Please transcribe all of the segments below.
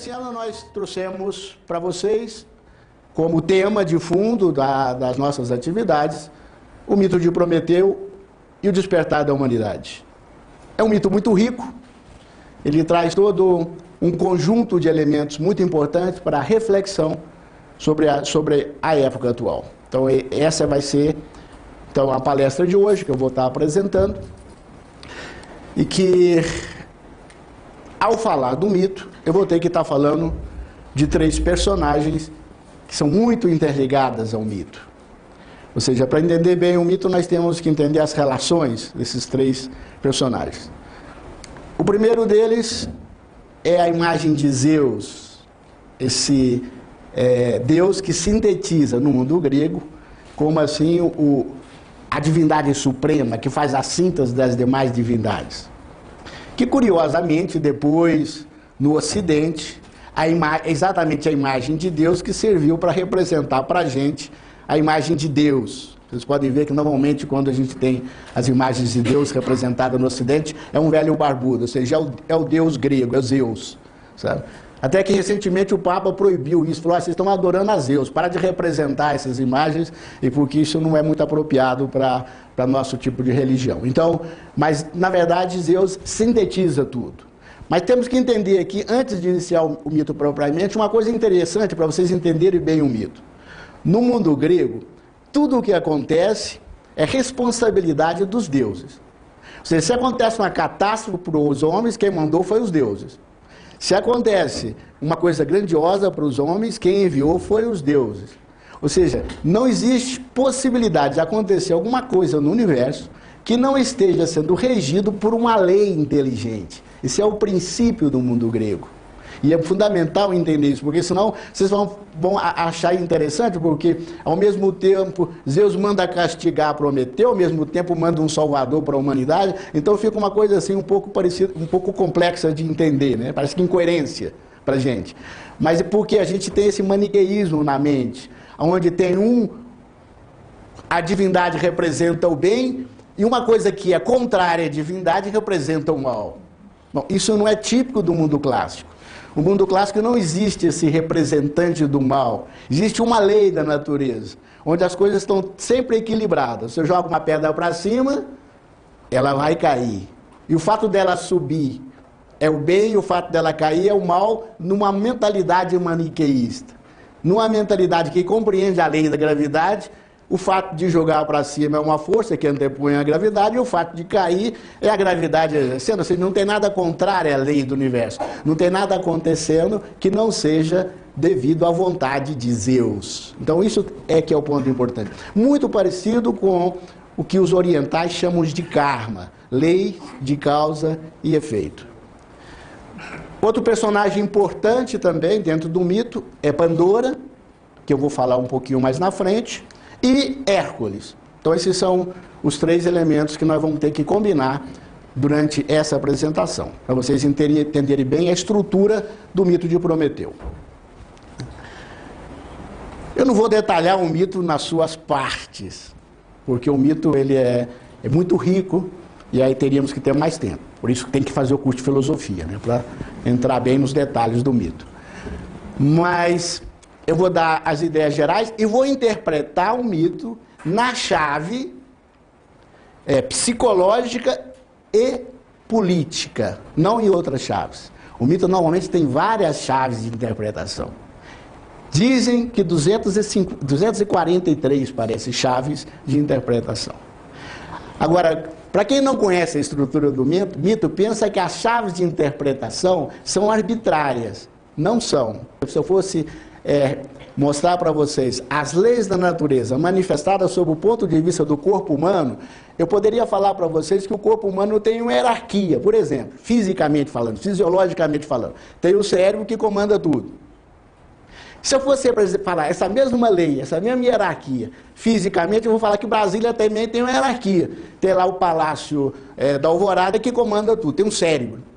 esse ano nós trouxemos para vocês, como tema de fundo das nossas atividades, o mito de Prometeu e o despertar da humanidade. É um mito muito rico, ele traz todo um conjunto de elementos muito importantes para a reflexão sobre a época atual. Então, essa vai ser a palestra de hoje, que eu vou estar apresentando, e que, ao falar do mito, eu vou ter que estar falando de 3 personagens que são muito interligadas ao mito. Ou seja, para entender bem o mito, nós temos que entender as relações desses 3 personagens. O primeiro deles é a imagem de Zeus, esse Deus que sintetiza no mundo grego como assim a divindade suprema, que faz a síntese das demais divindades. Que curiosamente depois, no Ocidente, exatamente a imagem de Deus que serviu para representar para a gente a imagem de Deus. Vocês podem ver que normalmente quando a gente tem as imagens de Deus representadas no Ocidente, é um velho barbudo, ou seja, é o Deus grego, é Zeus, sabe? Até que recentemente o Papa proibiu isso, falou, vocês estão adorando a Zeus, para de representar essas imagens, e porque isso não é muito apropriado para nosso tipo de religião. Então, mas na verdade Zeus sintetiza tudo. Mas temos que entender aqui, antes de iniciar o mito propriamente, uma coisa interessante para vocês entenderem bem o mito. No mundo grego, tudo o que acontece é responsabilidade dos deuses. Ou seja, se acontece uma catástrofe para os homens, quem mandou foi os deuses. Se acontece uma coisa grandiosa para os homens, quem enviou foi os deuses. Ou seja, não existe possibilidade de acontecer alguma coisa no universo que não esteja sendo regido por uma lei inteligente. Esse é o princípio do mundo grego. E é fundamental entender isso, porque senão vocês vão achar interessante, porque ao mesmo tempo Zeus manda castigar Prometeu, ao mesmo tempo manda um salvador para a humanidade, então fica uma coisa assim um pouco parecida, um pouco complexa de entender, né? Parece que incoerência para a gente. Mas é porque a gente tem esse maniqueísmo na mente, onde tem a divindade representa o bem, e uma coisa que é contrária à divindade representa o mal. Bom, isso não é típico do mundo clássico. No mundo clássico não existe esse representante do mal. Existe uma lei da natureza, onde as coisas estão sempre equilibradas. Você joga uma pedra para cima, ela vai cair. E o fato dela subir é o bem, e o fato dela cair é o mal, numa mentalidade maniqueísta. Numa mentalidade que compreende a lei da gravidade, o fato de jogar para cima é uma força que antepõe a gravidade, e o fato de cair é a gravidade exercendo. Ou seja, não tem nada contrário à lei do universo. Não tem nada acontecendo que não seja devido à vontade de Zeus. Então isso é que é o ponto importante. Muito parecido com o que os orientais chamam de karma, lei de causa e efeito. Outro personagem importante também dentro do mito é Pandora, que eu vou falar um pouquinho mais na frente, e Hércules. Então esses são os 3 elementos que nós vamos ter que combinar durante essa apresentação, para vocês entenderem bem a estrutura do mito de Prometeu. Eu não vou detalhar o mito nas suas partes, porque o mito ele é muito rico, e aí teríamos que ter mais tempo. Por isso que tem que fazer o curso de filosofia, né, para entrar bem nos detalhes do mito. Mas eu vou dar as ideias gerais e vou interpretar o mito na chave psicológica e política, não em outras chaves. O mito normalmente tem várias chaves de interpretação. Dizem que 243, parece, chaves de interpretação. Agora, para quem não conhece a estrutura do mito, pensa que as chaves de interpretação são arbitrárias. Não são. Se eu fosse mostrar para vocês as leis da natureza manifestadas sob o ponto de vista do corpo humano, eu poderia falar para vocês que o corpo humano tem uma hierarquia, por exemplo, fisicamente falando, fisiologicamente falando. Tem o cérebro que comanda tudo. Se eu fosse falar essa mesma lei, essa mesma hierarquia, fisicamente, eu vou falar que Brasília também tem uma hierarquia. Tem lá o Palácio da Alvorada que comanda tudo, tem um cérebro.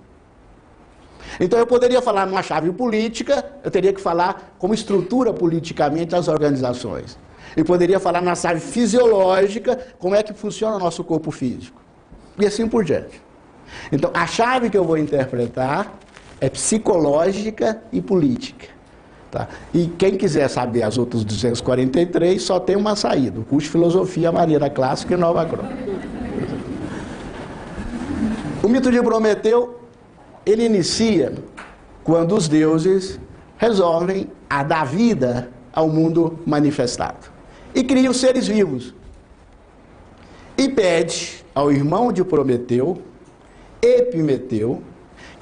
Então eu poderia falar numa chave política, eu teria que falar como estrutura politicamente as organizações. Eu poderia falar na chave fisiológica, como é que funciona o nosso corpo físico. E assim por diante. Então a chave que eu vou interpretar é psicológica e política. Tá? E quem quiser saber as outras 243, só tem uma saída: o curso de Filosofia, Maneira Clássica e Nova Crônica. O mito de Prometeu, ele inicia quando os deuses resolvem a dar vida ao mundo manifestado e criam seres vivos. E pede ao irmão de Prometeu, Epimeteu,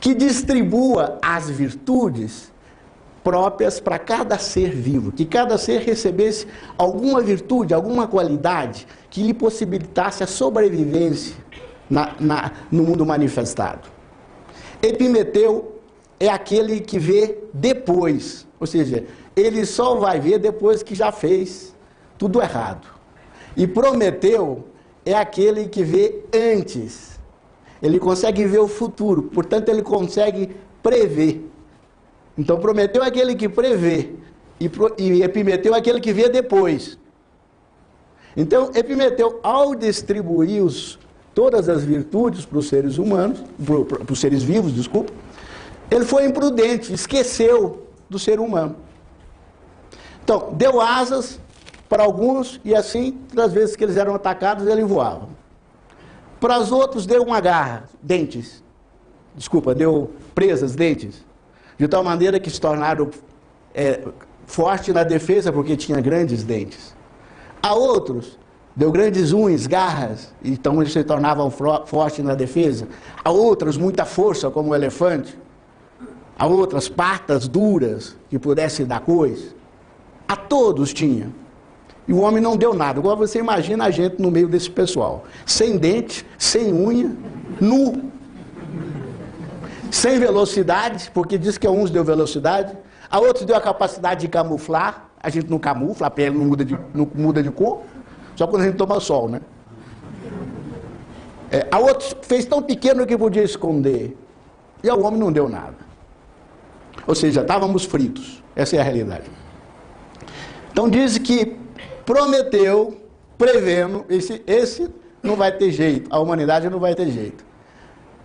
que distribua as virtudes próprias para cada ser vivo, que cada ser recebesse alguma virtude, alguma qualidade que lhe possibilitasse a sobrevivência no mundo manifestado. Epimeteu é aquele que vê depois, ou seja, ele só vai ver depois que já fez tudo errado. E Prometeu é aquele que vê antes. Ele consegue ver o futuro, portanto ele consegue prever. Então Prometeu é aquele que prevê e Epimeteu é aquele que vê depois. Então Epimeteu, ao distribuir todas as virtudes para os seres humanos, para os seres vivos, desculpa, ele foi imprudente, esqueceu do ser humano. Então, deu asas para alguns e assim, das vezes que eles eram atacados, ele voava. Para os outros deu uma garra, dentes. Desculpa, deu presas, dentes. De tal maneira que se tornaram fortes na defesa porque tinha grandes dentes. A outros deu grandes unhas, garras, então eles se tornavam fortes na defesa. A outros muita força, como o elefante. A outras patas duras que pudessem dar coisa. A todos tinha. E o homem não deu nada. Agora você imagina a gente no meio desse pessoal. Sem dente, sem unha, nu. Sem velocidade, porque diz que a uns deu velocidade. A outros deu a capacidade de camuflar. A gente não camufla, a pele não muda de cor. Só quando a gente toma sol, né? A outros fez tão pequeno que podia esconder. E ao homem não deu nada. Ou seja, estávamos fritos. Essa é a realidade. Então diz que Prometeu, prevendo, esse não vai ter jeito, a humanidade não vai ter jeito.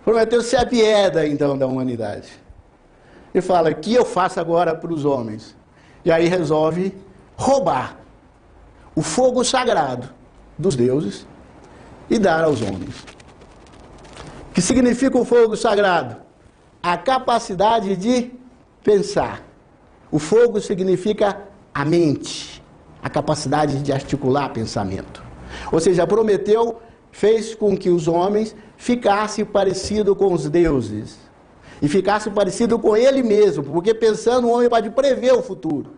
Prometeu se apieda então da humanidade. E fala: que eu faço agora para os homens? E aí resolve roubar o fogo sagrado dos deuses e dar aos homens. O que significa o fogo sagrado? A capacidade de pensar. O fogo significa a mente, a capacidade de articular pensamento. Ou seja, Prometeu fez com que os homens ficassem parecidos com os deuses e ficassem parecidos com ele mesmo, porque pensando o homem pode prever o futuro.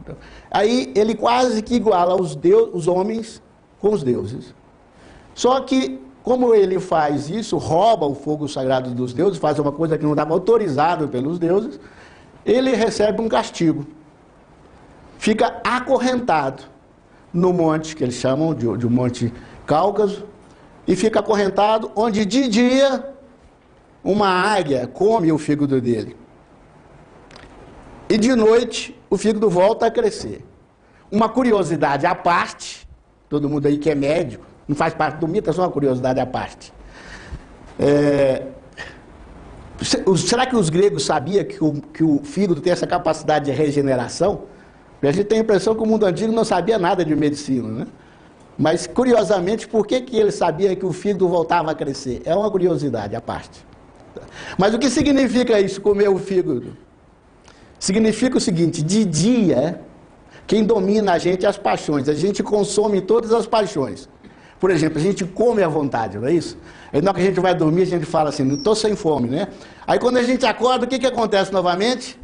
Então, aí ele quase que iguala os homens com os deuses. Só que, como ele faz isso, rouba o fogo sagrado dos deuses, faz uma coisa que não estava autorizado pelos deuses, ele recebe um castigo. Fica acorrentado no monte, que eles chamam de Monte Cáucaso, e fica acorrentado onde de dia uma águia come o fígado dele. E de noite o fígado volta a crescer. Uma curiosidade à parte, todo mundo aí que é médico, não faz parte do mito, é só uma curiosidade à parte. Será que os gregos sabiam que o fígado tem essa capacidade de regeneração? A gente tem a impressão que o mundo antigo não sabia nada de medicina, né? Mas, curiosamente, por que ele sabia que o fígado voltava a crescer? É uma curiosidade à parte. Mas o que significa isso, comer o fígado? Significa o seguinte: de dia, quem domina a gente é as paixões. A gente consome todas as paixões. Por exemplo, a gente come à vontade, não é isso? Aí na hora que a gente vai dormir, a gente fala assim: não estou sem fome, né? Aí quando a gente acorda, o que acontece novamente?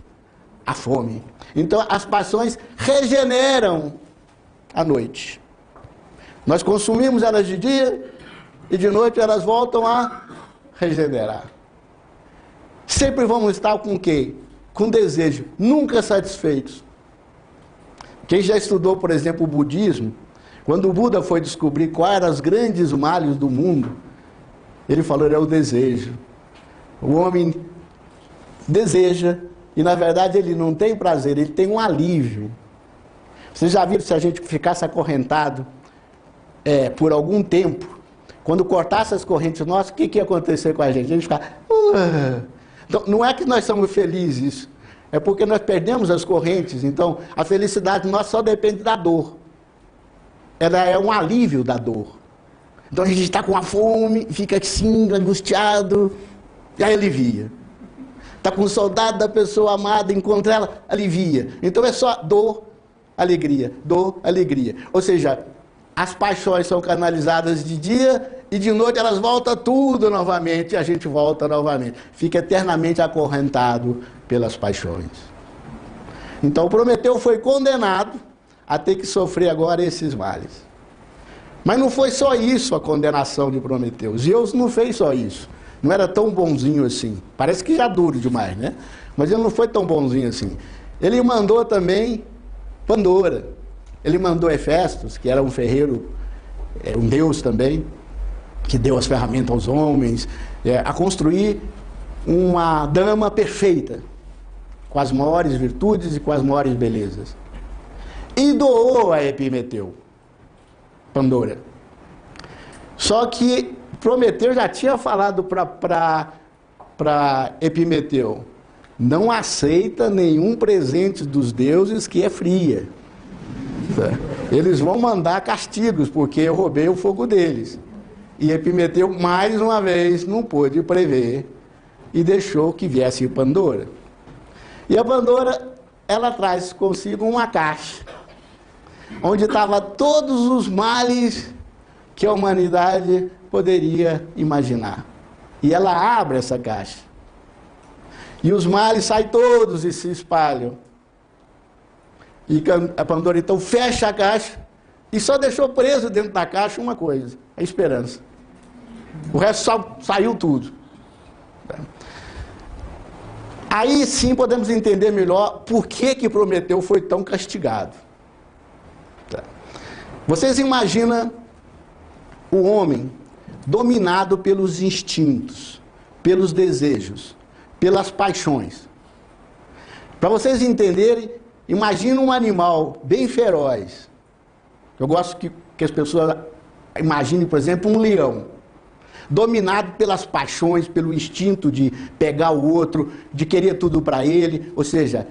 A fome. Então as paixões regeneram à noite. Nós consumimos elas de dia e de noite elas voltam a regenerar. Sempre vamos estar com o quê? Com desejo, nunca satisfeitos. Quem já estudou, por exemplo, o budismo, quando o Buda foi descobrir quais eram os grandes males do mundo, ele falou: é o desejo. O homem deseja e, na verdade, ele não tem prazer, ele tem um alívio. Vocês já viram, se a gente ficasse acorrentado por algum tempo, quando cortasse as correntes nossas, o que ia acontecer com a gente? A gente ficava... Então, não é que nós somos felizes, é porque nós perdemos as correntes. Então, a felicidade nossa só depende da dor. Ela é um alívio da dor. Então, a gente está com a fome, fica assim, angustiado, e aí alivia. Está com saudade da pessoa amada, encontra ela, alivia. Então, é só dor, alegria, dor, alegria. Ou seja, as paixões são canalizadas de dia e de noite elas voltam tudo novamente e a gente volta novamente. Fica eternamente acorrentado pelas paixões. Então Prometeu foi condenado a ter que sofrer agora esses males. Mas não foi só isso a condenação de Prometeu. Zeus não fez só isso. Não era tão bonzinho assim. Parece que já duro demais, né? Mas ele não foi tão bonzinho assim. Ele mandou também Pandora. Ele mandou Hefestos, que era um ferreiro, um deus também, que deu as ferramentas aos homens, a construir uma dama perfeita, com as maiores virtudes e com as maiores belezas. E doou a Epimeteu, Pandora. Só que Prometeu já tinha falado para Epimeteu: não aceita nenhum presente dos deuses que é fria. Eles vão mandar castigos, porque eu roubei o fogo deles. E Epimeteu, mais uma vez, não pôde prever e deixou que viesse Pandora. E a Pandora, ela traz consigo uma caixa, onde estavam todos os males que a humanidade poderia imaginar. E ela abre essa caixa. E os males saem todos e se espalham. E a Pandora então fecha a caixa e só deixou preso dentro da caixa uma coisa: a esperança. O resto saiu tudo. Aí sim podemos entender melhor por que Prometeu foi tão castigado. Vocês imaginam o homem dominado pelos instintos, pelos desejos, pelas paixões. Para vocês entenderem, imagina um animal bem feroz. Eu gosto que as pessoas imaginem, por exemplo, um leão, dominado pelas paixões, pelo instinto de pegar o outro, de querer tudo para ele. Ou seja,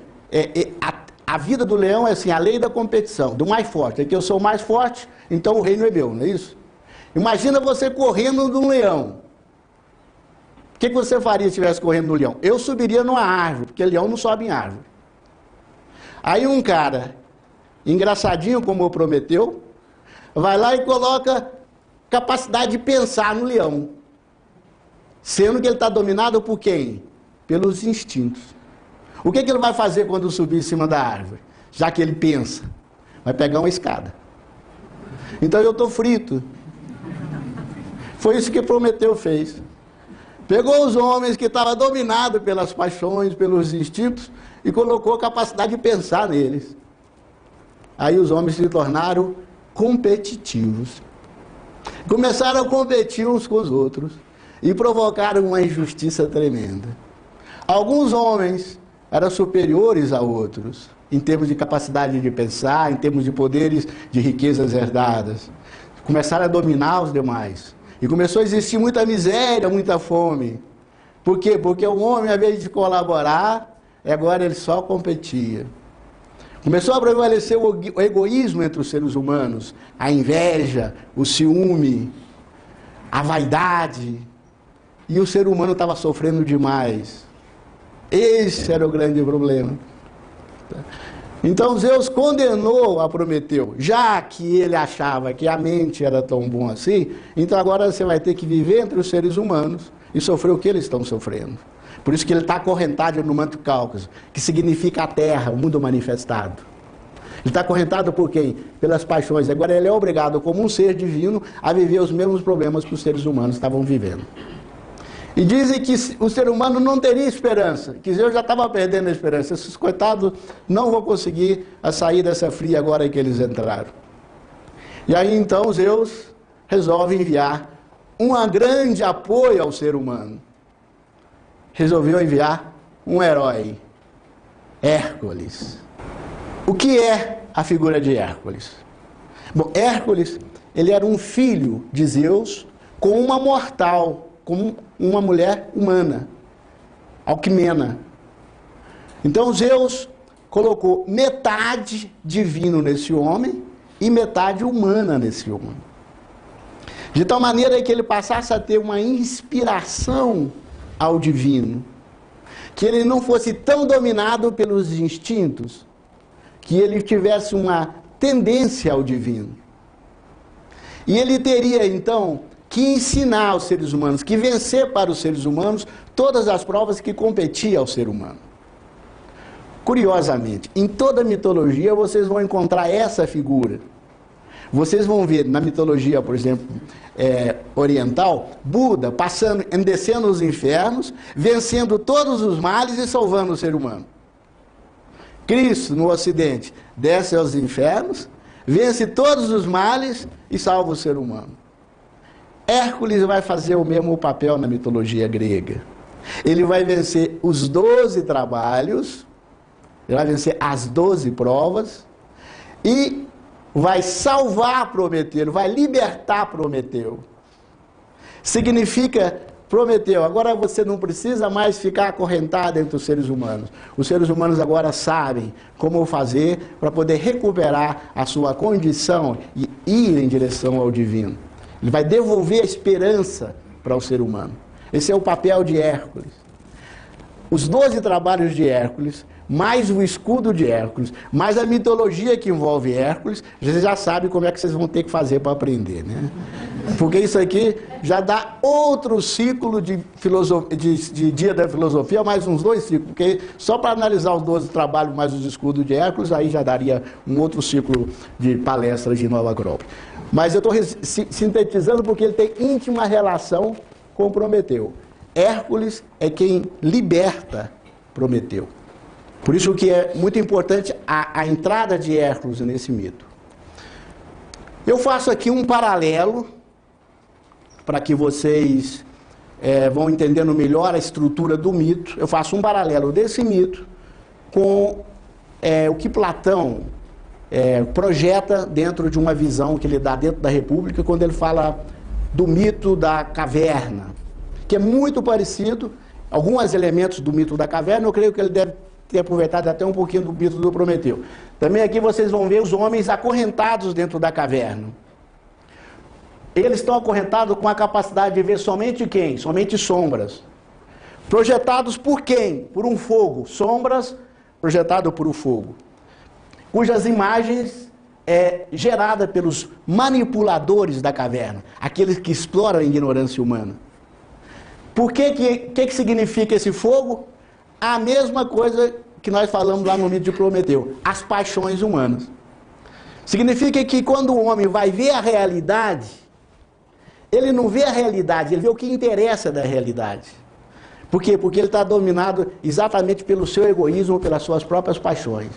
a vida do leão é assim, a lei da competição, do mais forte. Aqui eu sou o mais forte, então o reino é meu, não é isso? Imagina você correndo de um leão. O que você faria se estivesse correndo de um leão? Eu subiria numa árvore, porque leão não sobe em árvore. Aí um cara, engraçadinho como o Prometeu, vai lá e coloca capacidade de pensar no leão. Sendo que ele está dominado por quem? Pelos instintos. O que ele vai fazer quando subir em cima da árvore? Já que ele pensa, vai pegar uma escada. Então eu estou frito. Foi isso que Prometeu fez. Pegou os homens que estavam dominados pelas paixões, pelos instintos, e colocou a capacidade de pensar neles. Aí os homens se tornaram competitivos. Começaram a competir uns com os outros e provocaram uma injustiça tremenda. Alguns homens eram superiores a outros, em termos de capacidade de pensar, em termos de poderes, de riquezas herdadas. Começaram a dominar os demais. E começou a existir muita miséria, muita fome. Por quê? Porque o homem, ao invés de colaborar, agora ele só competia. Começou a prevalecer o egoísmo entre os seres humanos, a inveja, o ciúme, a vaidade. E o ser humano estava sofrendo demais. Esse era o grande problema. Então Zeus condenou a Prometeu, já que ele achava que a mente era tão bom assim, então agora você vai ter que viver entre os seres humanos e sofrer o que eles estão sofrendo. Por isso que ele está acorrentado no manto Cáucaso, que significa a terra, o mundo manifestado. Ele está acorrentado por quem? Pelas paixões. Agora ele é obrigado, como um ser divino, a viver os mesmos problemas que os seres humanos estavam vivendo. E dizem que o ser humano não teria esperança, que Zeus já estava perdendo a esperança. Esses coitados não vão conseguir sair dessa fria agora que eles entraram. E aí então Zeus resolve enviar um grande apoio ao ser humano. Resolveu enviar um herói, Hércules. O que é a figura de Hércules? Bom, Hércules, ele era um filho de Zeus com uma mortal, com uma mulher humana. Alcmena. Então Zeus colocou metade divino nesse homem e metade humana nesse homem. De tal maneira que ele passasse a ter uma inspiração ao divino, que ele não fosse tão dominado pelos instintos, que ele tivesse uma tendência ao divino. E ele teria, então, que ensinar aos seres humanos, que vencer para os seres humanos todas as provas que competiam ao ser humano. Curiosamente, em toda a mitologia vocês vão encontrar essa figura. Vocês vão ver na mitologia, por exemplo, oriental, Buda descendo os infernos, vencendo todos os males e salvando o ser humano. Cristo, no Ocidente, desce aos infernos, vence todos os males e salva o ser humano. Hércules vai fazer o mesmo papel na mitologia grega. Ele vai vencer os 12 trabalhos, ele vai vencer as 12 provas e vai salvar Prometeu, vai libertar Prometeu. Significa, Prometeu, agora você não precisa mais ficar acorrentado entre os seres humanos. Os seres humanos agora sabem como fazer para poder recuperar a sua condição e ir em direção ao divino. Ele vai devolver a esperança para o ser humano. Esse é o papel de Hércules. Os 12 trabalhos de Hércules, mais o escudo de Hércules, mais a mitologia que envolve Hércules, vocês já sabem como é que vocês vão ter que fazer para aprender, né? Porque isso aqui já dá outro ciclo de dia da filosofia, mais uns 2 ciclos, porque só para analisar os 12 trabalhos mais os escudos de Hércules, aí já daria um outro ciclo de palestras de Nova Acrópole. Mas eu estou sintetizando porque ele tem íntima relação com Prometeu. Hércules é quem liberta Prometeu. Por isso que é muito importante a entrada de Hércules nesse mito. Eu faço aqui um paralelo, para que vocês vão entendendo melhor a estrutura do mito. Eu faço um paralelo desse mito com o que Platão projeta dentro de uma visão que ele dá dentro da República, quando ele fala do mito da caverna, que é muito parecido, alguns elementos do mito da caverna, eu creio que ele deve ter aproveitado até um pouquinho do mito do Prometeu. Também aqui vocês vão ver os homens acorrentados dentro da caverna. Eles estão acorrentados com a capacidade de ver somente quem? Somente sombras. Projetados por quem? Por um fogo. Sombras projetadas por um fogo. Cujas imagens gerada pelos manipuladores da caverna, aqueles que exploram a ignorância humana. Por que significa esse fogo? A mesma coisa que nós falamos lá no mito de Prometeu, as paixões humanas. Significa que quando o homem vai ver a realidade, ele não vê a realidade, ele vê o que interessa da realidade. Por quê? Porque ele está dominado exatamente pelo seu egoísmo, pelas suas próprias paixões.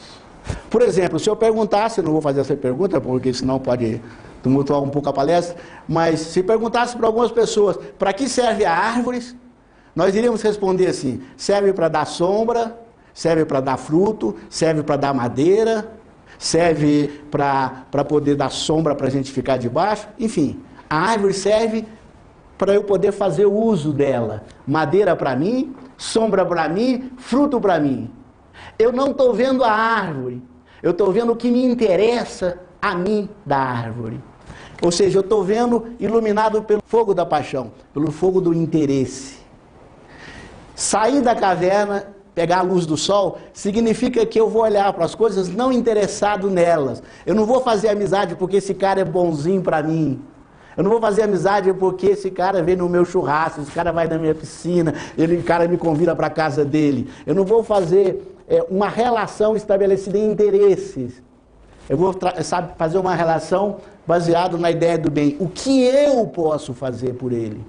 Por exemplo, se eu perguntasse, eu não vou fazer essa pergunta, porque senão pode tumultuar um pouco a palestra, mas se perguntasse para algumas pessoas, para que serve a árvore, nós iríamos responder assim, serve para dar sombra, serve para dar fruto, serve para dar madeira, serve para poder dar sombra para a gente ficar debaixo, enfim, a árvore serve para eu poder fazer o uso dela, madeira para mim, sombra para mim, fruto para mim. Eu não estou vendo a árvore, eu estou vendo o que me interessa a mim da árvore. Ou seja, eu estou vendo iluminado pelo fogo da paixão, pelo fogo do interesse. Sair da caverna, pegar a luz do sol, significa que eu vou olhar para as coisas não interessado nelas. Eu não vou fazer amizade porque esse cara é bonzinho para mim. Eu não vou fazer amizade porque esse cara vem no meu churrasco, esse cara vai na minha piscina, o cara me convida para a casa dele. Eu não vou fazer uma relação estabelecida em interesses. Eu vou fazer uma relação baseada na ideia do bem. O que eu posso fazer por ele?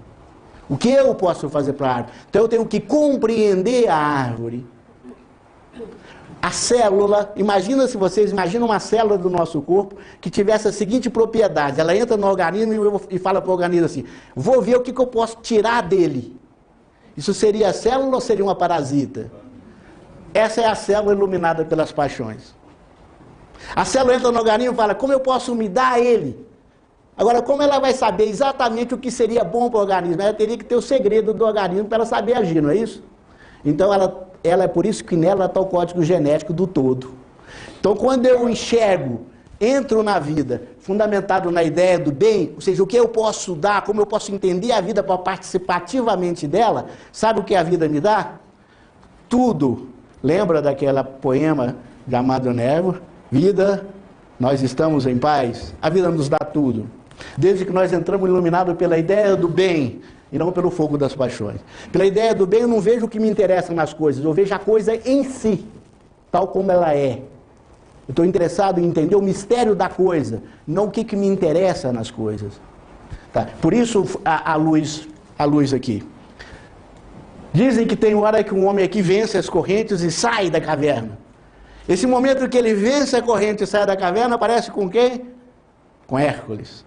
O que eu posso fazer para a árvore? Então eu tenho que compreender a árvore. A célula, imagina uma célula do nosso corpo que tivesse a seguinte propriedade, ela entra no organismo e fala para o organismo assim, vou ver o que eu posso tirar dele. Isso seria a célula ou seria uma parasita? Essa é a célula iluminada pelas paixões. A célula entra no organismo e fala, como eu posso me dar a ele? Agora, como ela vai saber exatamente o que seria bom para o organismo? Ela teria que ter o segredo do organismo para ela saber agir, não é isso? Então ela é por isso que nela está o código genético do todo. Então quando eu enxergo, entro na vida fundamentado na ideia do bem, ou seja, o que eu posso dar, como eu posso entender a vida para participar ativamente dela, sabe o que a vida me dá? Tudo. Lembra daquela poema de Amado Nervo? Vida, nós estamos em paz. A vida nos dá tudo. Desde que nós entramos iluminados pela ideia do bem, e não pelo fogo das paixões. Pela ideia do bem, eu não vejo o que me interessa nas coisas, eu vejo a coisa em si, tal como ela é. Eu estou interessado em entender o mistério da coisa, não o que me interessa nas coisas. Tá? Por isso a luz aqui. Dizem que tem hora que um homem aqui vence as correntes e sai da caverna. Esse momento que ele vence a corrente e sai da caverna, aparece com quem? Com Hércules.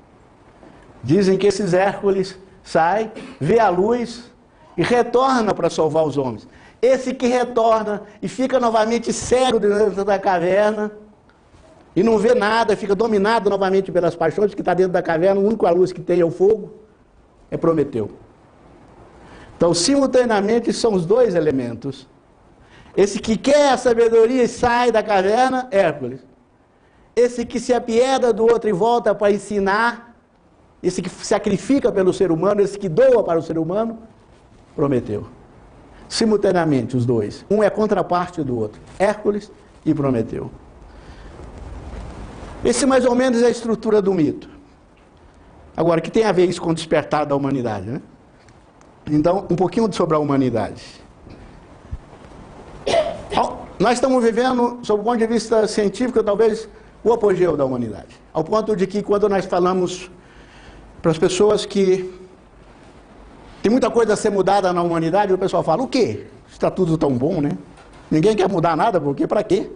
Dizem que esses Hércules sai, vê a luz e retorna para salvar os homens. Esse que retorna e fica novamente cego dentro da caverna e não vê nada, fica dominado novamente pelas paixões, que está dentro da caverna, a única luz que tem é o fogo, é Prometeu. Então, simultaneamente, são os dois elementos. Esse que quer a sabedoria e sai da caverna, Hércules. Esse que se apieda do outro e volta para ensinar, esse que sacrifica pelo ser humano, esse que doa para o ser humano, Prometeu. Simultaneamente, os dois. Um é contraparte do outro, Hércules e Prometeu. Esse mais ou menos é a estrutura do mito. Agora, que tem a ver isso com o despertar da humanidade, né? Então, um pouquinho sobre a humanidade. Nós estamos vivendo, sob o ponto de vista científico, talvez o apogeu da humanidade. Ao ponto de que, quando nós falamos para as pessoas que tem muita coisa a ser mudada na humanidade, o pessoal fala, o quê? Está tudo tão bom, né? Ninguém quer mudar nada, porque para quê?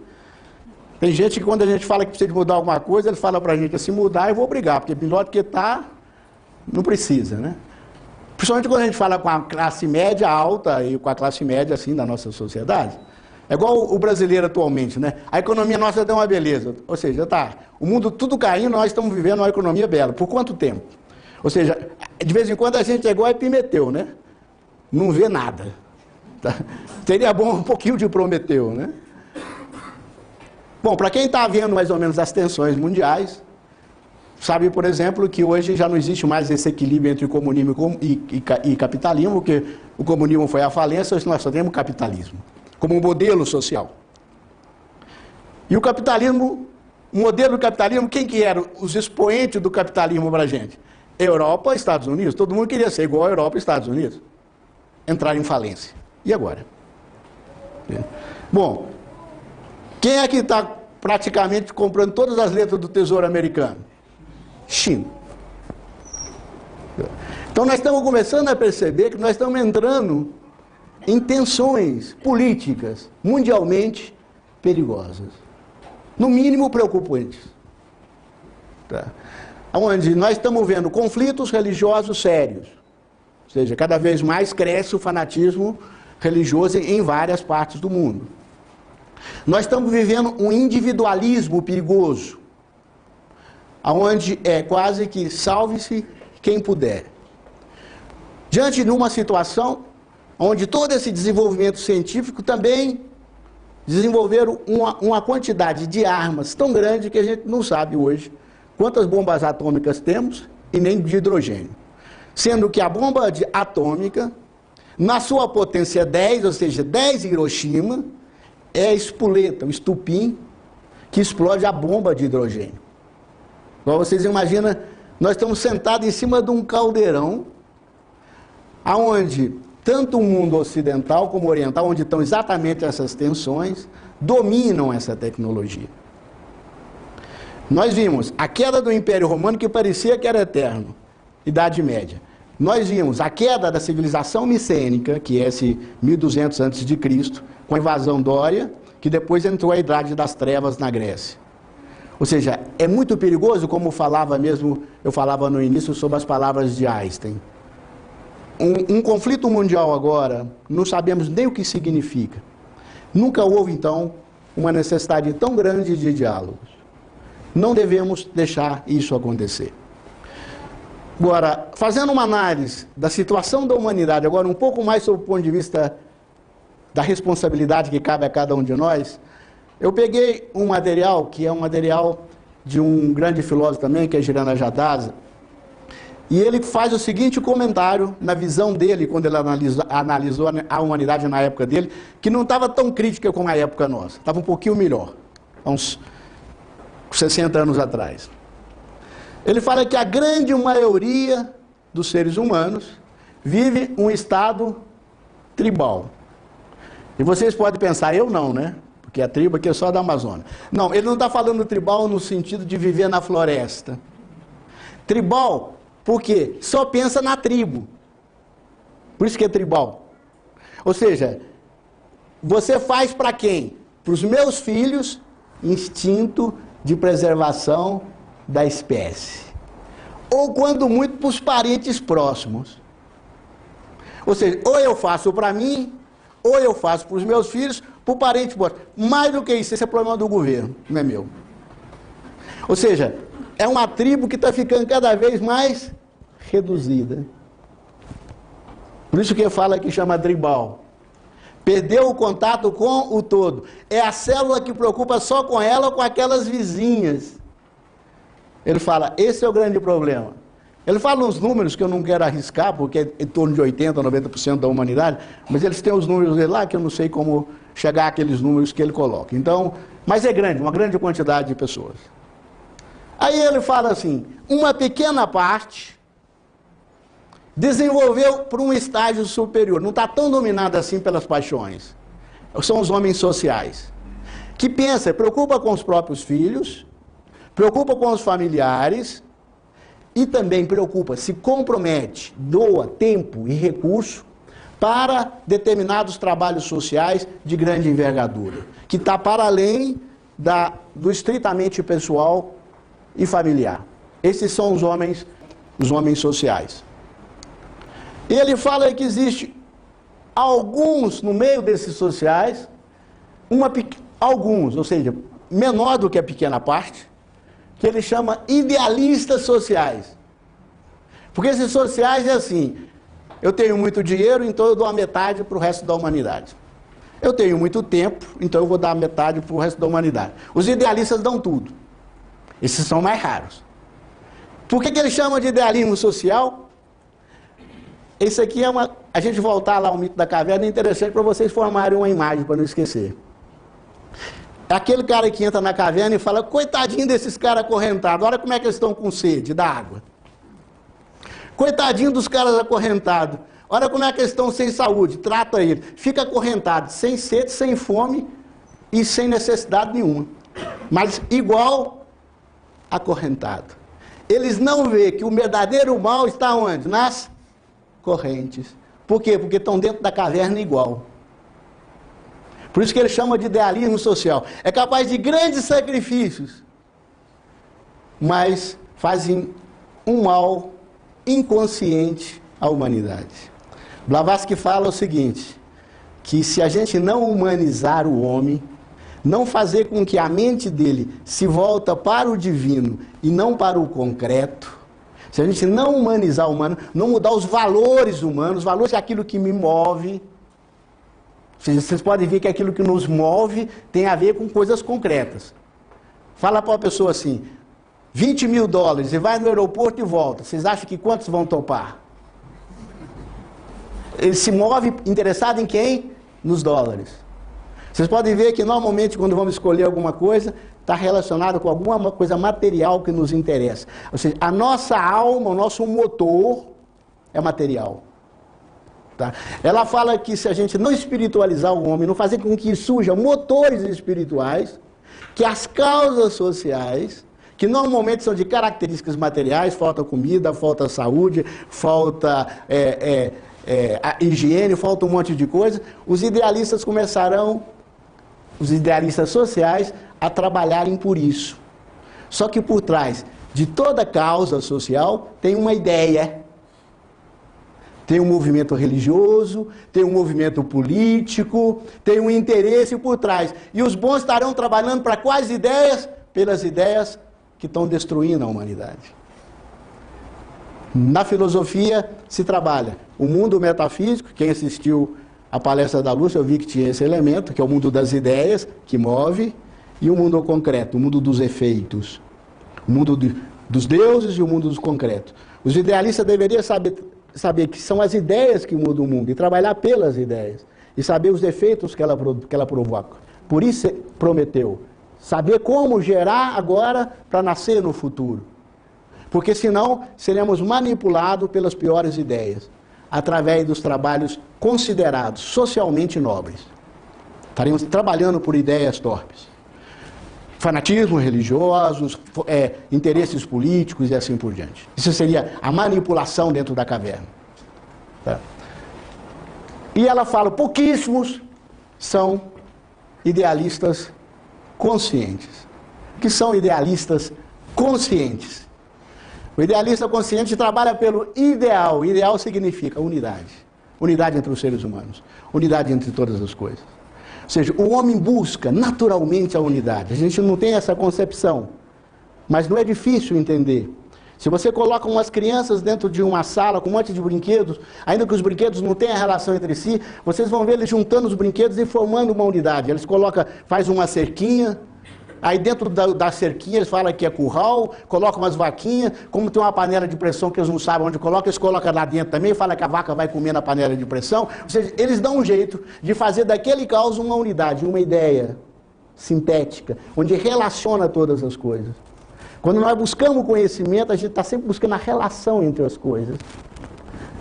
Tem gente que, quando a gente fala que precisa de mudar alguma coisa, ele fala para a gente, se mudar eu vou brigar, porque melhor do que está, não precisa, né? Principalmente quando a gente fala com a classe média alta e com a classe média, assim, da nossa sociedade. É igual o brasileiro atualmente, né? A economia nossa deu uma beleza. Ou seja, tá, o mundo tudo caindo, nós estamos vivendo uma economia bela. Por quanto tempo? Ou seja, de vez em quando a gente é igual a Epimeteu, né? Não vê nada. Tá? Seria bom um pouquinho de Prometeu, né? Bom, para quem está vendo mais ou menos as tensões mundiais, sabe, por exemplo, que hoje já não existe mais esse equilíbrio entre o comunismo e capitalismo, porque o comunismo foi à falência, hoje nós só temos capitalismo, como um modelo social. E o capitalismo, o modelo do capitalismo, quem que eram os expoentes do capitalismo para a gente? Europa, Estados Unidos. Todo mundo queria ser igual a Europa e Estados Unidos. Entrar em falência. E agora? Bom, quem é que está praticamente comprando todas as letras do Tesouro Americano? China. Então nós estamos começando a perceber que nós estamos entrando em tensões políticas mundialmente perigosas. No mínimo preocupantes. Tá? Onde nós estamos vendo conflitos religiosos sérios. Ou seja, cada vez mais cresce o fanatismo religioso em várias partes do mundo. Nós estamos vivendo um individualismo perigoso, onde é quase que salve-se quem puder. Diante de uma situação onde todo esse desenvolvimento científico também desenvolveram uma quantidade de armas tão grande que a gente não sabe hoje quantas bombas atômicas temos e nem de hidrogênio. Sendo que a bomba atômica, na sua potência 10, ou seja, 10 Hiroshima, é a espoleta, o estupim, que explode a bomba de hidrogênio. Então vocês imaginam, nós estamos sentados em cima de um caldeirão, aonde tanto o mundo ocidental como o oriental, onde estão exatamente essas tensões, dominam essa tecnologia. Nós vimos a queda do Império Romano, que parecia que era eterno, Idade Média. Nós vimos a queda da civilização micênica, que é esse 1200 a.C., com a invasão dória, que depois entrou a Idade das Trevas na Grécia. Ou seja, é muito perigoso, como falava mesmo, eu falava no início sobre as palavras de Einstein. Um conflito mundial agora, não sabemos nem o que significa. Nunca houve, então, uma necessidade tão grande de diálogos. Não devemos deixar isso acontecer. Agora, fazendo uma análise da situação da humanidade, agora um pouco mais sob o ponto de vista da responsabilidade que cabe a cada um de nós, eu peguei um material, que é um material de um grande filósofo também, que é Girana Jadasa, e ele faz o seguinte comentário, na visão dele, quando ele analisou a humanidade na época dele, que não estava tão crítica como a época nossa, estava um pouquinho melhor, há uns 60 anos atrás. Ele fala que a grande maioria dos seres humanos vive um estado tribal. E vocês podem pensar, eu não, né? Porque a tribo aqui é só da Amazônia. Não, ele não está falando tribal no sentido de viver na floresta. Tribal, porque só pensa na tribo. Por isso que é tribal. Ou seja, você faz para quem? Para os meus filhos, instinto de preservação da espécie. Ou, quando muito, para os parentes próximos. Ou seja, ou eu faço para mim, ou eu faço para os meus filhos, para o parente próximo. Mais do que isso, esse é problema do governo, não é meu. Ou seja, é uma tribo que está ficando cada vez mais reduzida. Por isso que fala que chama tribal. Perdeu o contato com o todo. É a célula que preocupa só com ela ou com aquelas vizinhas. Ele fala, esse é o grande problema. Ele fala uns números que eu não quero arriscar, porque é em torno de 80%, 90% da humanidade, mas eles têm os números dele lá que eu não sei como chegar àqueles números que ele coloca. Então, mas é grande, uma grande quantidade de pessoas. Aí ele fala assim, uma pequena parte desenvolveu para um estágio superior, não está tão dominada assim pelas paixões. São os homens sociais, que pensa, preocupa com os próprios filhos, preocupa com os familiares, e também preocupa, se compromete, doa tempo e recurso para determinados trabalhos sociais de grande envergadura, que está para além do estritamente pessoal e familiar. Esses são os homens sociais. E ele fala que existe alguns, no meio desses sociais, alguns, ou seja, menor do que a pequena parte, que ele chama idealistas sociais. Porque esses sociais é assim, eu tenho muito dinheiro, então eu dou a metade para o resto da humanidade. Eu tenho muito tempo, então eu vou dar a metade para o resto da humanidade. Os idealistas dão tudo. Esses são mais raros. Por que ele chama de idealismo social? Esse aqui é a gente voltar lá ao mito da caverna, é interessante para vocês formarem uma imagem, para não esquecer. É aquele cara que entra na caverna e fala, coitadinho desses caras acorrentados, olha como é que eles estão com sede da água. Coitadinho dos caras acorrentados, olha como é que eles estão sem saúde, trata ele. Fica acorrentado, sem sede, sem fome e sem necessidade nenhuma. Mas igual acorrentado. Eles não veem que o verdadeiro mal está onde? Nas correntes. Por quê? Porque estão dentro da caverna igual. Por isso que ele chama de idealismo social. É capaz de grandes sacrifícios, mas fazem um mal inconsciente à humanidade. Blavatsky fala o seguinte, que se a gente não humanizar o homem, não fazer com que a mente dele se volta para o divino e não para o concreto, se a gente não humanizar o humano, não mudar os valores humanos, os valores é aquilo que me move. Vocês podem ver que aquilo que nos move tem a ver com coisas concretas. Fala para uma pessoa assim, 20 mil dólares, e vai no aeroporto e volta. Vocês acham que quantos vão topar? Ele se move interessado em quem? Nos dólares. Vocês podem ver que normalmente quando vamos escolher alguma coisa, está relacionado com alguma coisa material que nos interessa. Ou seja, a nossa alma, o nosso motor é material. Tá? Ela fala que se a gente não espiritualizar o homem, não fazer com que surjam motores espirituais, que as causas sociais, que normalmente são de características materiais, falta comida, falta saúde, falta a higiene, falta um monte de coisa, os idealistas começarão, os idealistas sociais, a trabalharem por isso. Só que por trás de toda causa social tem uma ideia. Tem um movimento religioso, tem um movimento político, tem um interesse por trás. E os bons estarão trabalhando para quais ideias? Pelas ideias que estão destruindo a humanidade. Na filosofia se trabalha o mundo metafísico, quem assistiu a palestra da Lúcia, eu vi que tinha esse elemento, que é o mundo das ideias, que move, e o mundo concreto, o mundo dos efeitos, o mundo dos deuses e o mundo dos concretos. Os idealistas deveriam saber que são as ideias que mudam o mundo, e trabalhar pelas ideias, e saber os efeitos que ela provoca. Por isso Prometeu, saber como gerar agora para nascer no futuro. Porque senão seremos manipulados pelas piores ideias, através dos trabalhos considerados socialmente nobres. Estaremos trabalhando por ideias torpes. Fanatismos religiosos, interesses políticos e assim por diante. Isso seria a manipulação dentro da caverna. Tá? E ela fala, pouquíssimos são idealistas conscientes. O que são idealistas conscientes? O idealista consciente trabalha pelo ideal. Ideal significa unidade. Unidade entre os seres humanos. Unidade entre todas as coisas. Ou seja, o homem busca naturalmente a unidade. A gente não tem essa concepção. Mas não é difícil entender. Se você coloca umas crianças dentro de uma sala com um monte de brinquedos, ainda que os brinquedos não tenham relação entre si, vocês vão ver eles juntando os brinquedos e formando uma unidade. Eles faz uma cerquinha. Aí dentro da cerquinha eles falam que é curral, colocam umas vaquinhas, como tem uma panela de pressão que eles não sabem onde colocam, eles colocam lá dentro também e falam que a vaca vai comer na panela de pressão. Ou seja, eles dão um jeito de fazer daquele caos uma unidade, uma ideia sintética, onde relaciona todas as coisas. Quando nós buscamos conhecimento, a gente está sempre buscando a relação entre as coisas.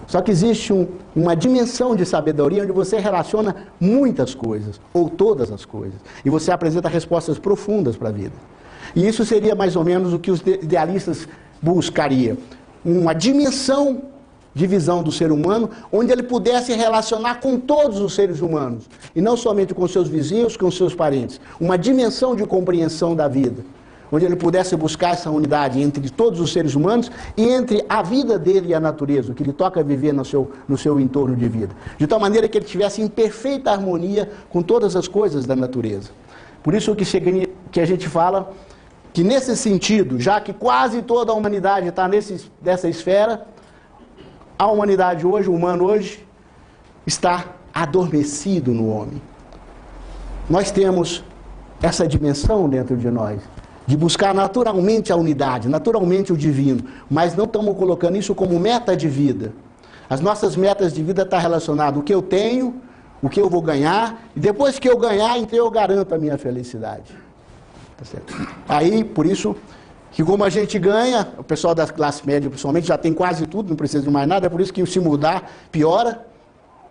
Só que existe uma dimensão de sabedoria onde você relaciona muitas coisas, ou todas as coisas, e você apresenta respostas profundas para a vida. E isso seria mais ou menos o que os idealistas buscariam. Uma dimensão de visão do ser humano, onde ele pudesse relacionar com todos os seres humanos, e não somente com seus vizinhos, com seus parentes. Uma dimensão de compreensão da vida, onde ele pudesse buscar essa unidade entre todos os seres humanos e entre a vida dele e a natureza, o que lhe toca viver no seu entorno de vida. De tal maneira que ele estivesse em perfeita harmonia com todas as coisas da natureza. Por isso que a gente fala que nesse sentido, já que quase toda a humanidade está nessa esfera, a humanidade hoje, o humano hoje, está adormecido no homem. Nós temos essa dimensão dentro de nós, de buscar naturalmente a unidade, naturalmente o divino, mas não estamos colocando isso como meta de vida. As nossas metas de vida estão relacionadas ao que eu tenho, o que eu vou ganhar, e depois que eu ganhar, então eu garanto a minha felicidade. Tá certo? Aí, por isso, que como a gente ganha, o pessoal da classe média, principalmente, já tem quase tudo, não precisa de mais nada, é por isso que se mudar, piora,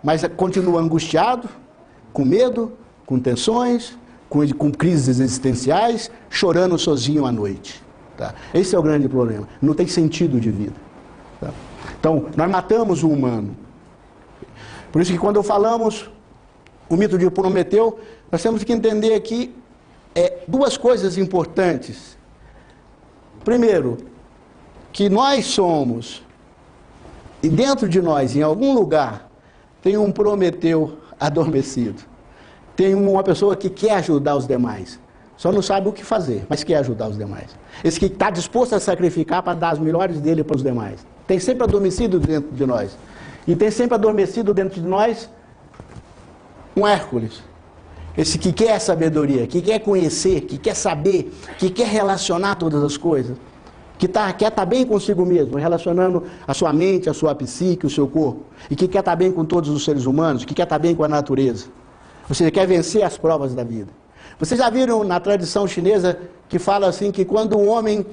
mas continua angustiado, com medo, com tensões, com crises existenciais, chorando sozinho à noite. Tá? Esse é o grande problema. Não tem sentido de vida. Tá? Então, nós matamos o humano. Por isso que quando falamos o mito de Prometeu, nós temos que entender aqui duas coisas importantes. Primeiro, que nós somos, e dentro de nós, em algum lugar, tem um Prometeu adormecido. Tem uma pessoa que quer ajudar os demais, só não sabe o que fazer, mas quer ajudar os demais. Esse que está disposto a sacrificar para dar as melhores dele para os demais. Tem sempre adormecido dentro de nós. E tem sempre adormecido dentro de nós um Hércules. Esse que quer sabedoria, que quer conhecer, que quer saber, que quer relacionar todas as coisas. Que quer estar bem consigo mesmo, relacionando a sua mente, a sua psique, o seu corpo. E que quer estar bem com todos os seres humanos, que quer estar bem com a natureza. Ou seja, quer vencer as provas da vida. Vocês já viram na tradição chinesa que fala assim que quando um homem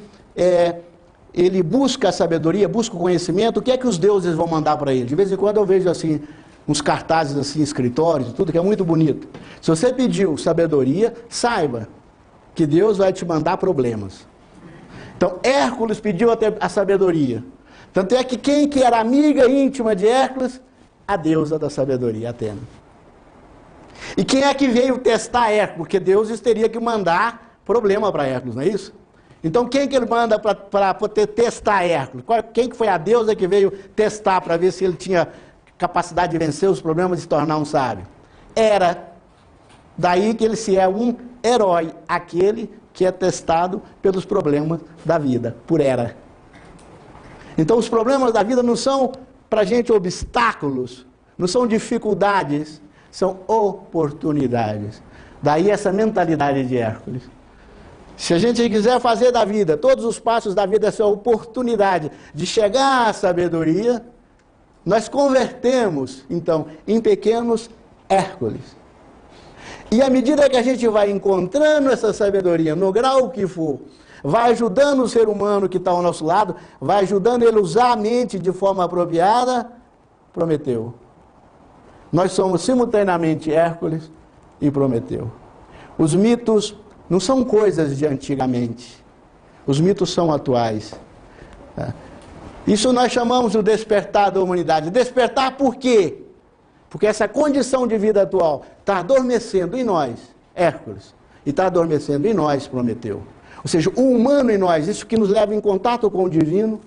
ele busca a sabedoria, busca o conhecimento, o que é que os deuses vão mandar para ele? De vez em quando eu vejo assim uns cartazes assim, escritórios, tudo que é muito bonito. Se você pediu sabedoria, saiba que Deus vai te mandar problemas. Então Hércules pediu a sabedoria. Tanto é que quem que era amiga íntima de Hércules? A deusa da sabedoria, Atena. E quem é que veio testar Hércules? Porque Deus teria que mandar problema para Hércules, não é isso? Então quem que ele manda para poder testar Hércules? Quem que foi a deusa que veio testar para ver se ele tinha capacidade de vencer os problemas e se tornar um sábio? Hera. Daí que ele se é um herói, aquele que é testado pelos problemas da vida, por Hera. Então os problemas da vida não são para a gente obstáculos, não são dificuldades, são oportunidades. Daí essa mentalidade de Hércules. Se a gente quiser fazer da vida, todos os passos da vida, essa oportunidade de chegar à sabedoria, nós convertemos, então, em pequenos Hércules. E à medida que a gente vai encontrando essa sabedoria, no grau que for, vai ajudando o ser humano que está ao nosso lado, vai ajudando ele a usar a mente de forma apropriada, Prometeu. Nós somos simultaneamente Hércules e Prometeu. Os mitos não são coisas de antigamente. Os mitos são atuais. Isso nós chamamos de despertar da humanidade. Despertar por quê? Porque essa condição de vida atual está adormecendo em nós, Hércules, e está adormecendo em nós, Prometeu. Ou seja, o humano em nós, isso que nos leva em contato com o divino,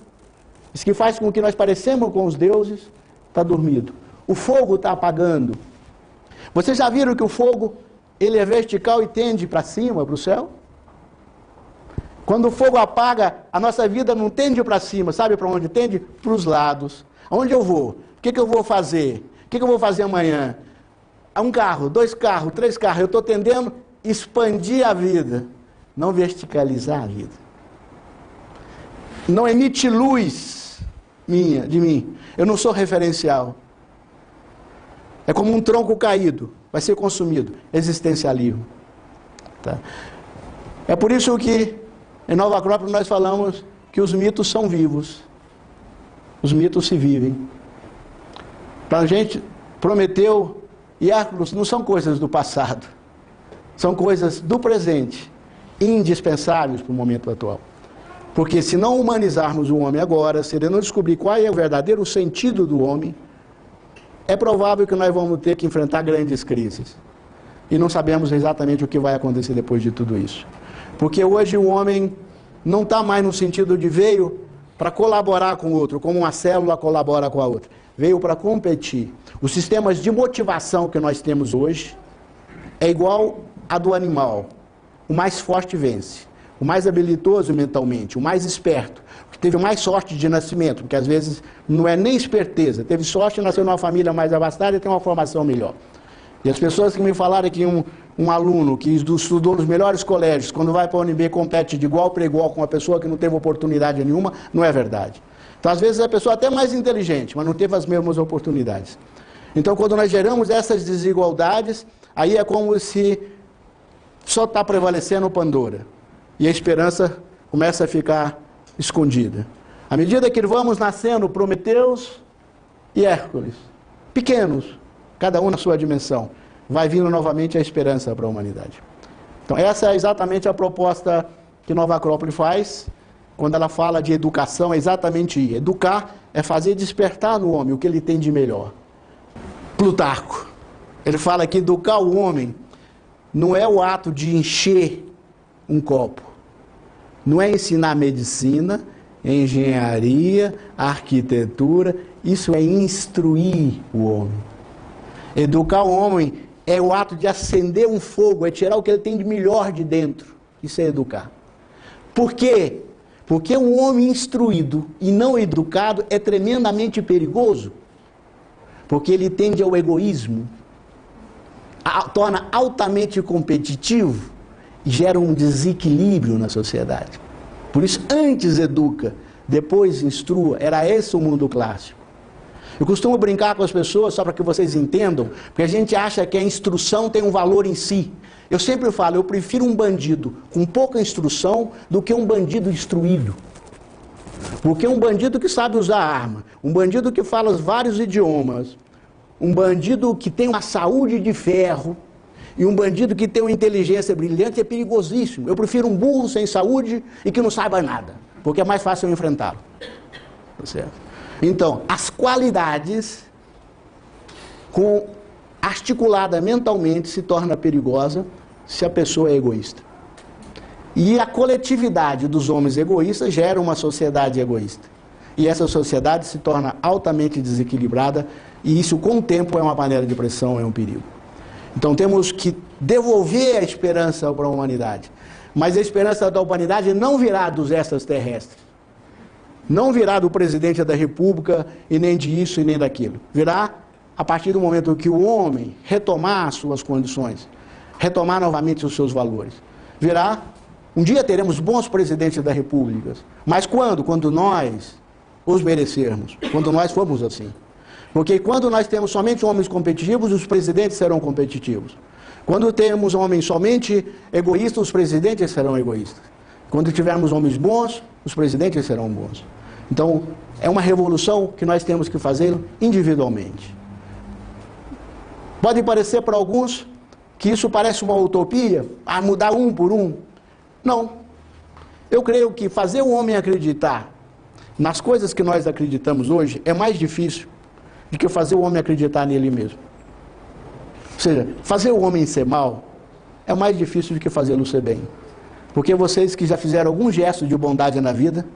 isso que faz com que nós parecemos com os deuses, está dormido. O fogo está apagando. Vocês já viram que o fogo, ele é vertical e tende para cima, para o céu? Quando o fogo apaga, a nossa vida não tende para cima, sabe para onde tende? Para os lados. Aonde eu vou? O que eu vou fazer? O que eu vou fazer amanhã? Um carro, 2 carros, 3 carros. Eu estou tendendo a expandir a vida, não verticalizar a vida. Não emite luz de mim. Eu não sou referencial. É como um tronco caído, vai ser consumido. Existencialismo. Tá? É por isso que em Nova Acrópole nós falamos que os mitos são vivos. Os mitos se vivem. Para a gente, Prometeu e Hércules não são coisas do passado. São coisas do presente, indispensáveis para o momento atual. Porque se não humanizarmos o homem agora, se ele não descobrir qual é o verdadeiro sentido do homem, é provável que nós vamos ter que enfrentar grandes crises. E não sabemos exatamente o que vai acontecer depois de tudo isso. Porque hoje o homem não está mais no sentido de veio para colaborar com o outro, como uma célula colabora com a outra. Veio para competir. Os sistemas de motivação que nós temos hoje é igual a do animal. O mais forte vence. O mais habilidoso mentalmente, o mais esperto, o que teve mais sorte de nascimento, porque às vezes não é nem esperteza, teve sorte, nasceu numa família mais abastada e tem uma formação melhor. E as pessoas que me falaram que um aluno que estudou nos melhores colégios, quando vai para a UNB, compete de igual para igual com uma pessoa que não teve oportunidade nenhuma, não é verdade. Então, às vezes, a pessoa é até mais inteligente, mas não teve as mesmas oportunidades. Então, quando nós geramos essas desigualdades, aí é como se só está prevalecendo Pandora. E a esperança começa a ficar escondida. À medida que vamos nascendo Prometeus e Hércules, pequenos, cada um na sua dimensão, vai vindo novamente a esperança para a humanidade. Então essa é exatamente a proposta que Nova Acrópole faz, quando ela fala de educação, é exatamente isso. Educar é fazer despertar no homem o que ele tem de melhor. Plutarco, ele fala que educar o homem não é o ato de encher um copo. Não é ensinar medicina, engenharia, arquitetura, isso é instruir o homem. Educar o homem é o ato de acender um fogo, é tirar o que ele tem de melhor de dentro. Isso é educar. Por quê? Porque um homem instruído e não educado é tremendamente perigoso. Porque ele tende ao egoísmo, torna altamente competitivo, e gera um desequilíbrio na sociedade. Por isso, antes educa, depois instrua. Era esse o mundo clássico. Eu costumo brincar com as pessoas, só para que vocês entendam, porque a gente acha que a instrução tem um valor em si. Eu sempre falo, eu prefiro um bandido com pouca instrução do que um bandido instruído. Porque um bandido que sabe usar arma, um bandido que fala vários idiomas, um bandido que tem uma saúde de ferro, e um bandido que tem uma inteligência brilhante é perigosíssimo. Eu prefiro um burro sem saúde e que não saiba nada, porque é mais fácil eu enfrentá-lo. Tá certo? Então, as qualidades articulada mentalmente se torna perigosa se a pessoa é egoísta. E a coletividade dos homens egoístas gera uma sociedade egoísta. E essa sociedade se torna altamente desequilibrada, e isso com o tempo é uma panela de pressão, é um perigo. Então temos que devolver a esperança para a humanidade. Mas a esperança da humanidade não virá dos extraterrestres. Não virá do presidente da República, e nem disso e nem daquilo. Virá a partir do momento que o homem retomar as suas condições, retomar novamente os seus valores, um dia teremos bons presidentes da República. Mas quando? Quando nós os merecermos, quando nós formos assim. Porque quando nós temos somente homens competitivos, os presidentes serão competitivos. Quando temos homens somente egoístas, os presidentes serão egoístas. Quando tivermos homens bons, os presidentes serão bons. Então, é uma revolução que nós temos que fazer individualmente. Pode parecer para alguns que isso parece uma utopia, mudar um por um. Não. Eu creio que fazer o homem acreditar nas coisas que nós acreditamos hoje é mais difícil do que fazer o homem acreditar nele mesmo. Ou seja, fazer o homem ser mal é mais difícil do que fazê-lo ser bem. Porque vocês que já fizeram algum gesto de bondade na vida,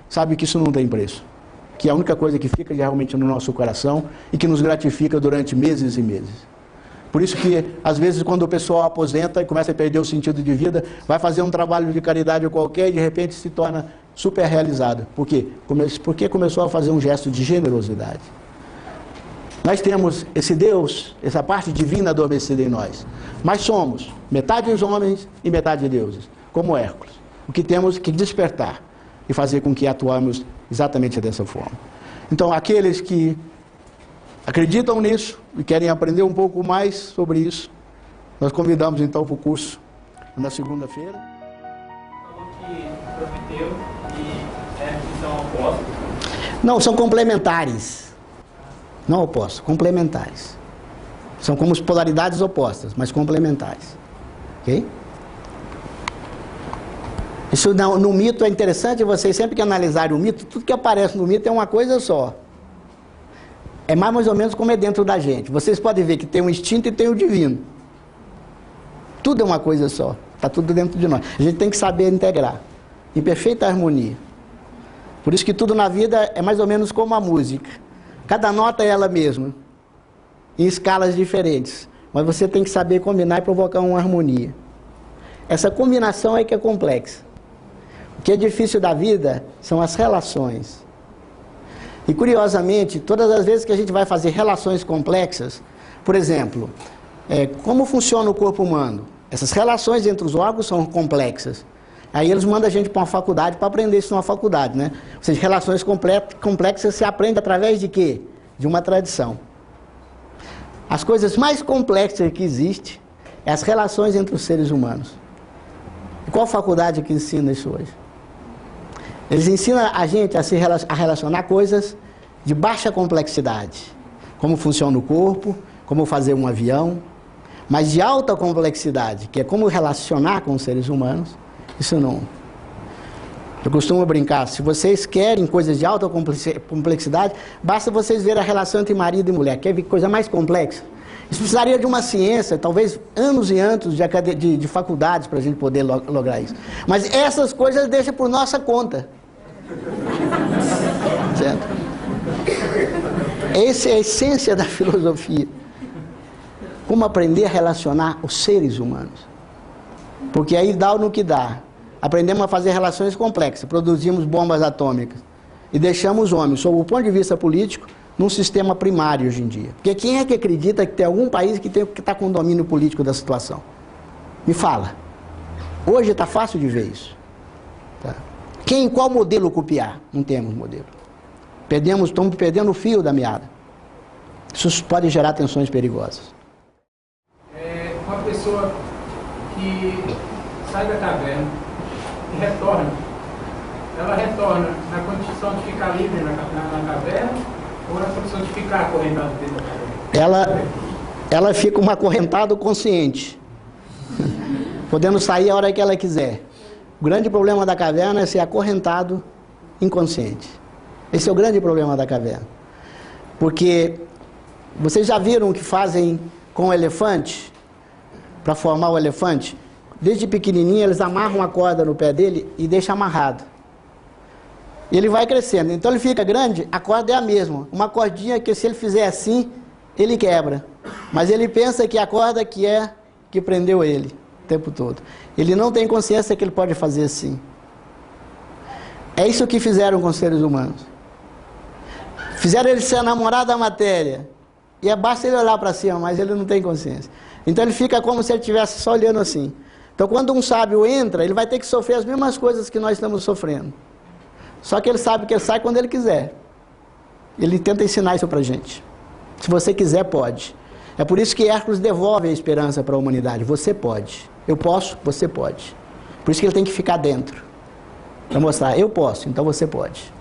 sabem que isso não tem preço. Que é a única coisa que fica realmente no nosso coração e que nos gratifica durante meses e meses. Por isso que, às vezes, quando o pessoal aposenta e começa a perder o sentido de vida, vai fazer um trabalho de caridade qualquer e, de repente, se torna super realizado. Por quê? Porque começou a fazer um gesto de generosidade. Nós temos esse Deus, essa parte divina adormecida em nós. Mas somos metade os homens e metade deuses, como Hércules. O que temos que despertar e fazer com que atuamos exatamente dessa forma. Então, aqueles que acreditam nisso e querem aprender um pouco mais sobre isso, nós convidamos então para o curso na segunda-feira. Falou que Prometeu e Hércules são opostos. Não, são complementares. Não opostos, complementares. São como polaridades opostas, mas complementares. Ok? Isso no mito é interessante, vocês sempre que analisarem o mito, tudo que aparece no mito é uma coisa só. É mais ou menos como é dentro da gente. Vocês podem ver que tem o instinto e tem o divino. Tudo é uma coisa só. Está tudo dentro de nós. A gente tem que saber integrar. Em perfeita harmonia. Por isso que tudo na vida é mais ou menos como a música. Cada nota é ela mesma. Em escalas diferentes. Mas você tem que saber combinar e provocar uma harmonia. Essa combinação é que é complexa. O que é difícil da vida são as relações. E curiosamente, todas as vezes que a gente vai fazer relações complexas, por exemplo, como funciona o corpo humano? Essas relações entre os órgãos são complexas. Aí eles mandam a gente para uma faculdade para aprender isso numa faculdade, né? Ou seja, relações complexas se aprende através de quê? De uma tradição. As coisas mais complexas que existem é as relações entre os seres humanos. E qual faculdade que ensina isso hoje? Eles ensinam a gente a relacionar coisas de baixa complexidade. Como funciona o corpo, como fazer um avião. Mas de alta complexidade, que é como relacionar com os seres humanos, isso não. Eu costumo brincar, se vocês querem coisas de alta complexidade, basta vocês verem a relação entre marido e mulher. Quer ver coisa mais complexa? Isso precisaria de uma ciência, talvez anos e anos de faculdades para a gente poder lograr isso. Mas essas coisas deixam por nossa conta. Certo? Essa é a essência da filosofia. Como aprender a relacionar os seres humanos. Porque aí dá no que dá. Aprendemos a fazer relações complexas, produzimos bombas atômicas e deixamos os homens, sob o ponto de vista político, num sistema primário hoje em dia. Porque quem é que acredita que tem algum país que está com domínio político da situação? Me fala. Hoje está fácil de ver isso. Tá? Qual modelo copiar? Não temos modelo. Estamos perdendo o fio da meada. Isso pode gerar tensões perigosas. Uma pessoa que sai da caverna e retorna, ela retorna na condição de ficar livre na caverna ou na condição de ficar acorrentado dentro da caverna? Ela fica um acorrentado consciente, podendo sair a hora que ela quiser. O grande problema da caverna é ser acorrentado inconsciente. Esse é o grande problema da caverna. Porque vocês já viram o que fazem com o elefante? Para formar o elefante? Desde pequenininho eles amarram a corda no pé dele e deixam amarrado. E ele vai crescendo. Então ele fica grande, a corda é a mesma. Uma cordinha que se ele fizer assim, ele quebra. Mas ele pensa que a corda que prendeu ele o tempo todo. Ele não tem consciência que ele pode fazer assim. É isso que fizeram com os seres humanos. Fizeram ele ser namorado da matéria. E basta ele olhar para cima, mas ele não tem consciência. Então ele fica como se ele estivesse só olhando assim. Então quando um sábio entra, ele vai ter que sofrer as mesmas coisas que nós estamos sofrendo. Só que ele sabe que ele sai quando ele quiser. Ele tenta ensinar isso pra gente. Se você quiser, pode. É por isso que Hércules devolve a esperança para a humanidade. Você pode. Eu posso, você pode. Por isso que ele tem que ficar dentro. Para mostrar, eu posso, então você pode.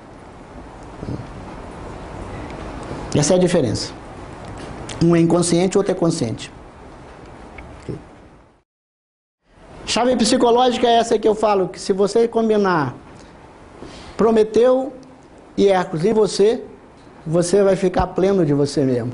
Essa é a diferença. Um é inconsciente, o outro é consciente. Chave psicológica é essa que eu falo, que se você combinar Prometeu e Hércules em você, você vai ficar pleno de você mesmo.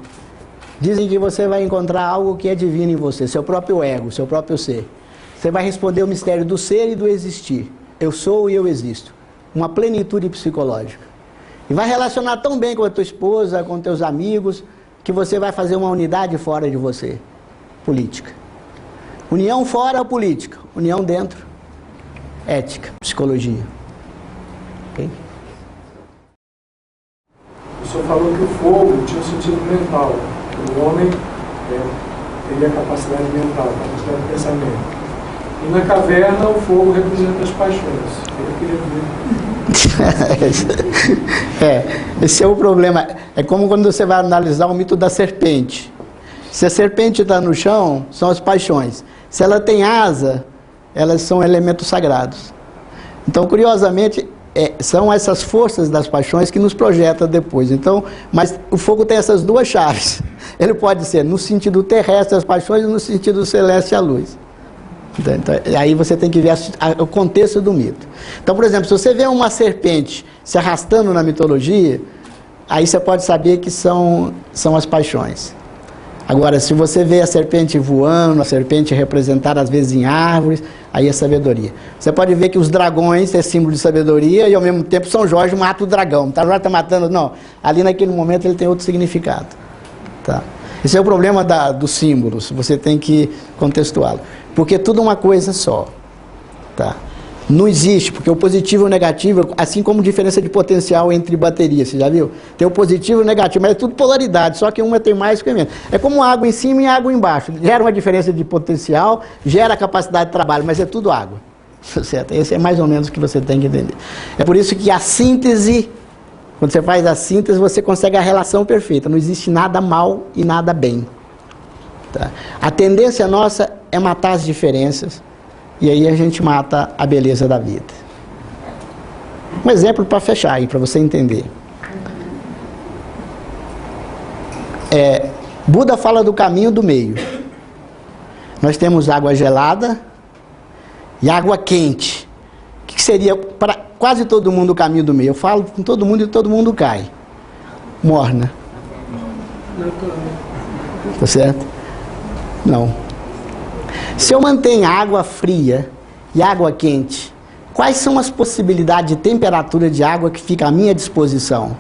Dizem que você vai encontrar algo que é divino em você, seu próprio ego, seu próprio ser. Você vai responder o mistério do ser e do existir. Eu sou e eu existo. Uma plenitude psicológica. E vai relacionar tão bem com a tua esposa, com teus amigos, que você vai fazer uma unidade fora de você. Política. União fora, política. União dentro, ética, psicologia. Ok? O senhor falou que o fogo tinha um sentido mental. O homem teria capacidade mental, capacidade de pensamento. E na caverna o fogo representa as paixões. Eu queria ver. Esse é o problema. É como quando você vai analisar o mito da serpente. Se a serpente está no chão, são as paixões. Se ela tem asa, elas são elementos sagrados. Então, curiosamente, são essas forças das paixões que nos projetam depois. Então, mas o fogo tem essas duas chaves. Ele pode ser no sentido terrestre as paixões e no sentido celeste a luz. Então, aí você tem que ver o contexto do mito. Então, por exemplo, se você vê uma serpente se arrastando na mitologia, aí você pode saber que são as paixões. Agora, se você vê a serpente voando, a serpente representada às vezes em árvores, aí é sabedoria. Você pode ver que os dragões é símbolo de sabedoria e ao mesmo tempo São Jorge mata o dragão. São Jorge está matando, não. Ali naquele momento ele tem outro significado. Tá? Esse é o problema dos símbolos, você tem que contextuá-lo. Porque é tudo uma coisa só. Tá? Não existe, porque o positivo e o negativo, assim como diferença de potencial entre baterias, você já viu? Tem o positivo e o negativo, mas é tudo polaridade, só que uma tem mais que menos. É como água em cima e água embaixo. Gera uma diferença de potencial, gera capacidade de trabalho, mas é tudo água. Certo? Esse é mais ou menos o que você tem que entender. É por isso que a síntese, quando você faz a síntese, você consegue a relação perfeita. Não existe nada mal e nada bem. Tá? A tendência nossa é matar as diferenças. E aí a gente mata a beleza da vida. Um exemplo para fechar aí, para você entender. Buda fala do caminho do meio. Nós temos água gelada e água quente. O que seria para quase todo mundo o caminho do meio? Eu falo com todo mundo e todo mundo cai. Morna. Tá certo? Não. Se eu mantenho água fria e água quente, quais são as possibilidades de temperatura de água que fica à minha disposição?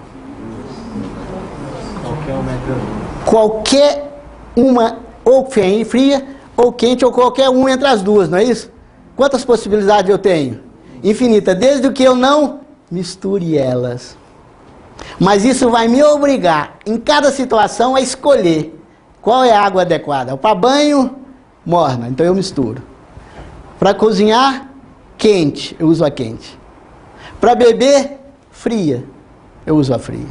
Qualquer uma, ou fria, ou quente, ou qualquer uma entre as duas, não é isso? Quantas possibilidades eu tenho? Infinita, desde que eu não misture elas. Mas isso vai me obrigar, em cada situação, a escolher qual é a água adequada. Para banho, morna, então eu misturo. Para cozinhar, quente, eu uso a quente. Para beber, fria, eu uso a fria.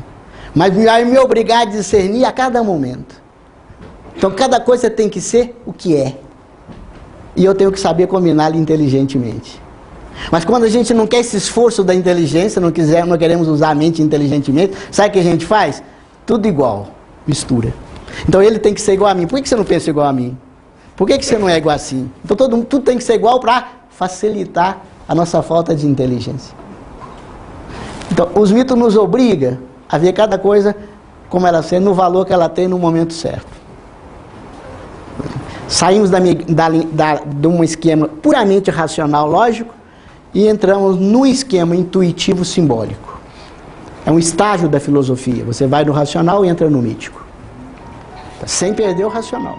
Mas vai me obrigar a discernir a cada momento. Então cada coisa tem que ser o que é. E eu tenho que saber combiná-la inteligentemente. Mas quando a gente não quer esse esforço da inteligência, não queremos usar a mente inteligentemente, sabe o que a gente faz? Tudo igual, mistura. Então ele tem que ser igual a mim. Por que você não pensa igual a mim? Por que você não é igual assim? Então tudo tem que ser igual para facilitar a nossa falta de inteligência. Então os mitos nos obrigam a ver cada coisa como ela é, no valor que ela tem no momento certo. Saímos de um esquema puramente racional, lógico, e entramos num esquema intuitivo simbólico. É um estágio da filosofia. Você vai do racional e entra no mítico. Sem perder o racional.